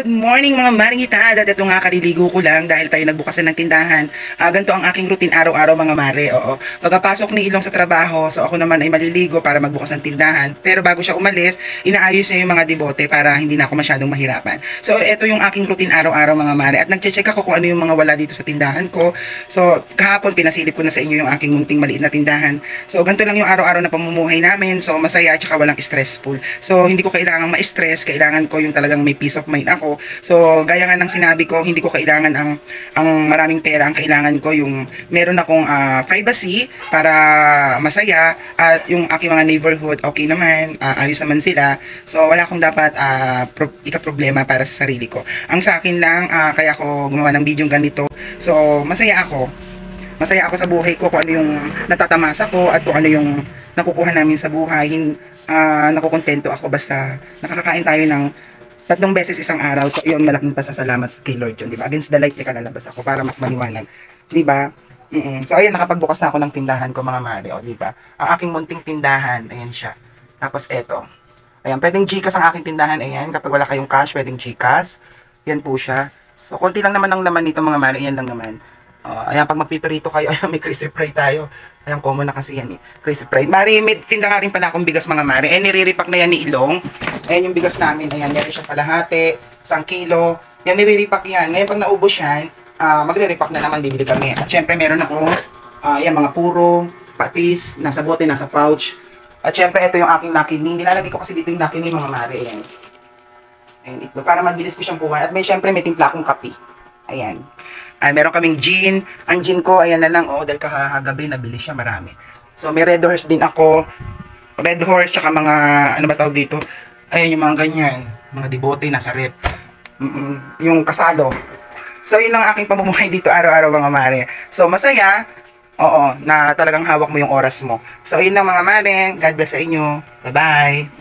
Good morning mga maringita. At ito nga kaliligo ko lang dahil tayo nagbukasan ng tindahan. Ganito ang aking routine araw-araw mga mare. Oo. Pagkapasok ni Ilong sa trabaho, so ako naman ay maliligo para magbukas ng tindahan. Pero bago siya umalis, inaayos niya yung mga debote para hindi na ako masyadong mahirapan. So ito yung aking routine araw-araw mga mare. At nagche-check ako kung ano yung mga wala dito sa tindahan ko. So kahapon pinasilip ko na sa inyo yung aking munting maliit na tindahan. So ganito lang yung araw-araw na pamumuhay namin. So masaya at saka walang stressful. So hindi ko kailangang ma-stress, kailangan ko yung talagang may peace of mind ako. So gaya nga ng sinabi ko, hindi ko kailangan ang maraming pera. Ang kailangan ko yung meron akong privacy para masaya, at yung aking mga neighborhood okay naman, ayos naman sila. So wala akong dapat ika-problema para sa sarili ko. Ang sa akin lang, kaya ako gumawa ng video ganito. So masaya ako. Masaya ako sa buhay ko kung ano yung natatamasa ko at kung ano yung nakukuha namin sa buhay. Nakukontento ako basta nakakakain tayo ng 3 beses isang araw. So yun, malaking pasasalamat kay Lord yun, diba? Against the light, teka lalabas ako para mas maliwanag, diba? So ayan, nakapagbukas na ako ng tindahan ko mga mare, o diba? Ang aking munting tindahan, ayan siya. Tapos eto, ayan, pwedeng Gcash ang aking tindahan, ayan. Kapag wala kayong cash, pwedeng Gcash. Yan po siya. So konti lang naman ang laman nito mga mare, ayan lang naman. Ayan, pag magpipirito kayo, ayan, may crispy fry tayo. Ayan, common na kasi yan eh. Crispy fry. Mari, may tinda nga rin pala akong bigas mga mare. Ayan, nire-repack na yan ni Ilong. Ayan yung bigas namin. Ayan, meron siyang kalahati, 1 kilo. Yan, nire-repack yan. Ngayon, pag naubos yan, magre-repack na naman, bibili kami. At syempre, meron ako, ayan, mga puro, patis, nasa bote, nasa pouch. At syempre, ito yung aking Lucky Me. Nilalagay ko kasi dito yung Lucky Me mga mare. Ayan. Ayan, ito, para mabilis ko siyang kuha. At may syempre, may timpla akong kape. Ayan. Meron kaming gin. Ang gin ko, ayan na lang, dahil kahagabi, nabili siya, marami. So, may Red Horse din ako. Red Horse, saka mga, ano ba tawag dito? Ayan, yung mga ganyan. Mga debote, nasa rep. Yung kasado. So, yun lang aking pamumuhay dito araw-araw mga mare. So, masaya. Oo, na talagang hawak mo yung oras mo. So, yun lang mga mare. God bless sa inyo. Bye-bye.